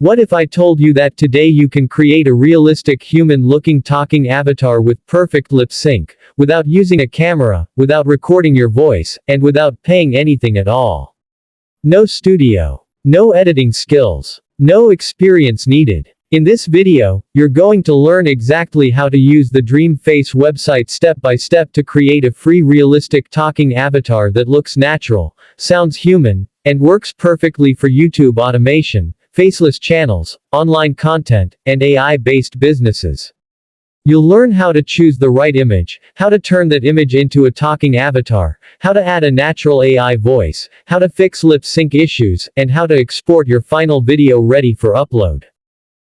What if I told you that today you can create a realistic human-looking talking avatar with perfect lip sync, without using a camera, without recording your voice, and without paying anything at all? No studio. No editing skills. No experience needed. In this video, you're going to learn exactly how to use the DreamFace website step by step to create a free realistic talking avatar that looks natural, sounds human, and works perfectly for YouTube automation, faceless channels, online content, and AI-based businesses. You'll learn how to choose the right image, how to turn that image into a talking avatar, how to add a natural AI voice, how to fix lip sync issues, and how to export your final video ready for upload.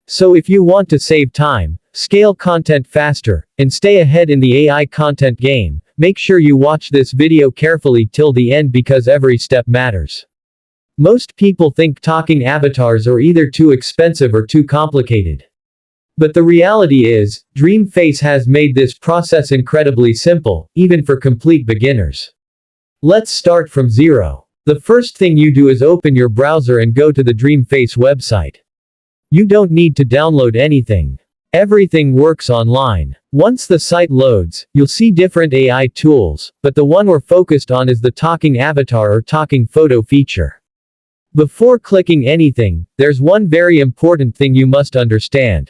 So if you want to save time, scale content faster, and stay ahead in the AI content game, make sure you watch this video carefully till the end because every step matters. Most people think talking avatars are either too expensive or too complicated. But the reality is, DreamFace has made this process incredibly simple, even for complete beginners. Let's start from zero. The first thing you do is open your browser and go to the DreamFace website. You don't need to download anything. Everything works online. Once the site loads, you'll see different AI tools, but the one we're focused on is the talking avatar or talking photo feature. Before clicking anything, there's one very important thing you must understand.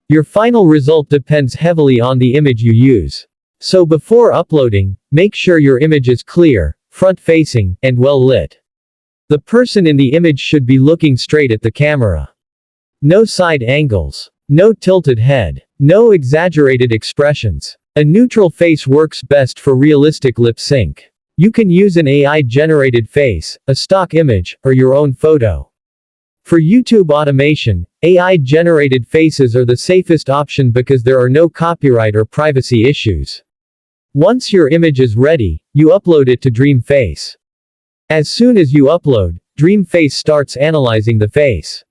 Your final result depends heavily on the image you use. So before uploading, make sure your image is clear, front-facing, and well-lit. The person in the image should be looking straight at the camera. No side angles. No tilted head. No exaggerated expressions. A neutral face works best for realistic lip sync. You can use an AI-generated face, a stock image, or your own photo. For YouTube automation, AI-generated faces are the safest option because there are no copyright or privacy issues. Once your image is ready, you upload it to DreamFace. As soon as you upload, DreamFace starts analyzing the face.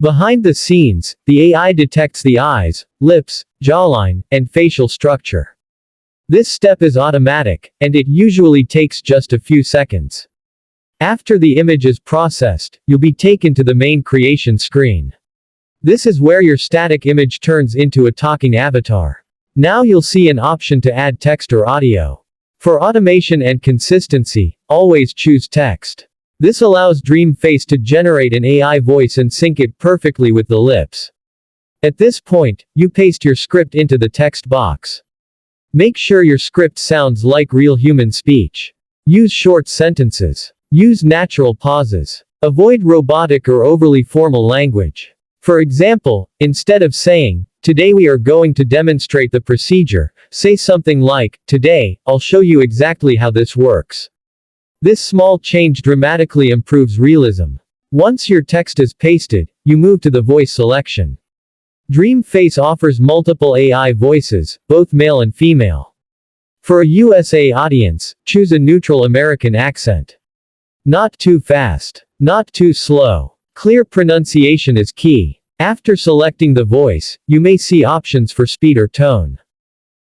Behind the scenes, the AI detects the eyes, lips, jawline, and facial structure. This step is automatic, and it usually takes just a few seconds. After the image is processed, you'll be taken to the main creation screen. This is where your static image turns into a talking avatar. Now you'll see an option to add text or audio. For automation and consistency, always choose text. This allows DreamFace to generate an AI voice and sync it perfectly with the lips. At this point, you paste your script into the text box. Make sure your script sounds like real human speech. Use short sentences. Use natural pauses. Avoid robotic or overly formal language. For example, instead of saying, "Today we are going to demonstrate the procedure," say something like, "Today, I'll show you exactly how this works." This small change dramatically improves realism. Once your text is pasted, you move to the voice selection. DreamFace offers multiple AI voices, both male and female. For a USA audience, choose a neutral American accent. Not too fast. Not too slow. Clear pronunciation is key. After selecting the voice, you may see options for speed or tone.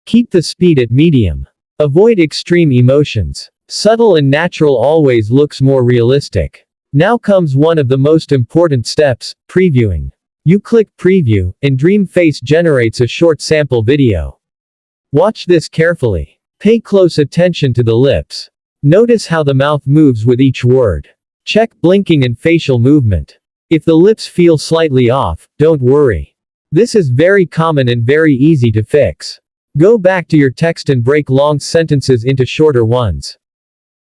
Keep the speed at medium. Avoid extreme emotions. Subtle and natural always looks more realistic. Now comes one of the most important steps, previewing. You click preview, and DreamFace generates a short sample video. Watch this carefully. Pay close attention to the lips. Notice how the mouth moves with each word. Check blinking and facial movement. If the lips feel slightly off, don't worry. This is very common and very easy to fix. Go back to your text and break long sentences into shorter ones.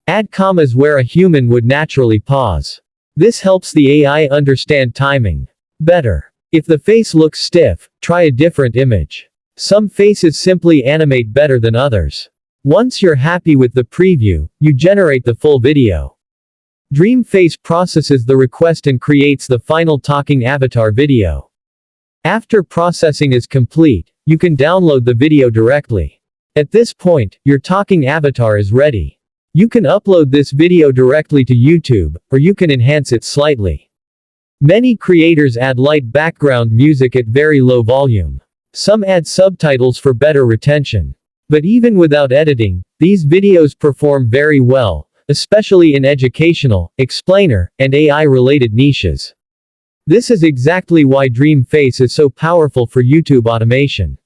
Add commas where a human would naturally pause. This helps the AI understand timing better. If the face looks stiff, try a different image. Some faces simply animate better than others. Once you're happy with the preview, you generate the full video. DreamFace processes the request and creates the final talking avatar video. After processing is complete, you can download the video directly. At this point, your talking avatar is ready. You can upload this video directly to YouTube, or you can enhance it slightly. Many creators add light background music at very low volume. Some add subtitles for better retention. But even without editing, these videos perform very well, especially in educational, explainer, and AI-related niches. This is exactly why DreamFace is so powerful for YouTube automation.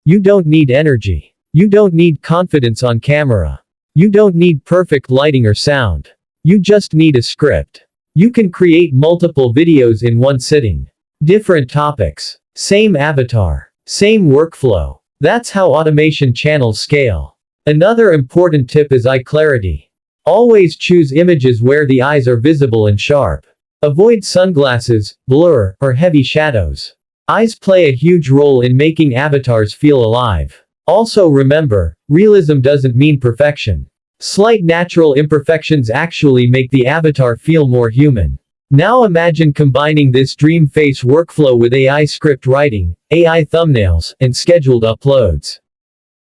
You don't need energy. You don't need confidence on camera. You don't need perfect lighting or sound. You just need a script. You can create multiple videos in one sitting. Different topics. Same avatar. Same workflow. That's how automation channels scale. Another important tip is eye clarity. Always choose images where the eyes are visible and sharp. Avoid sunglasses, blur, or heavy shadows. Eyes play a huge role in making avatars feel alive. Also remember, realism doesn't mean perfection. Slight natural imperfections actually make the avatar feel more human. Now imagine combining this DreamFace workflow with AI script writing, AI thumbnails, and scheduled uploads.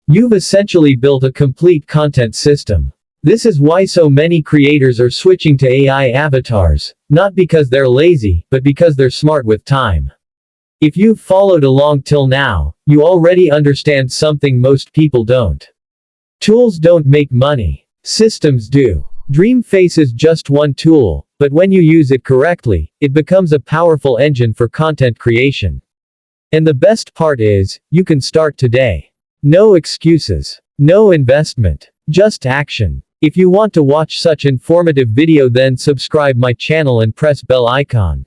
You've essentially built a complete content system. This is why so many creators are switching to AI avatars, not because they're lazy, but because they're smart with time. If you've followed along till now, you already understand something most people don't. Tools don't make money. Systems do. DreamFace is just one tool, but when you use it correctly, it becomes a powerful engine for content creation. And the best part is, you can start today. No excuses. No investment. Just action. If you want to watch such informative video, then subscribe my channel and press bell icon.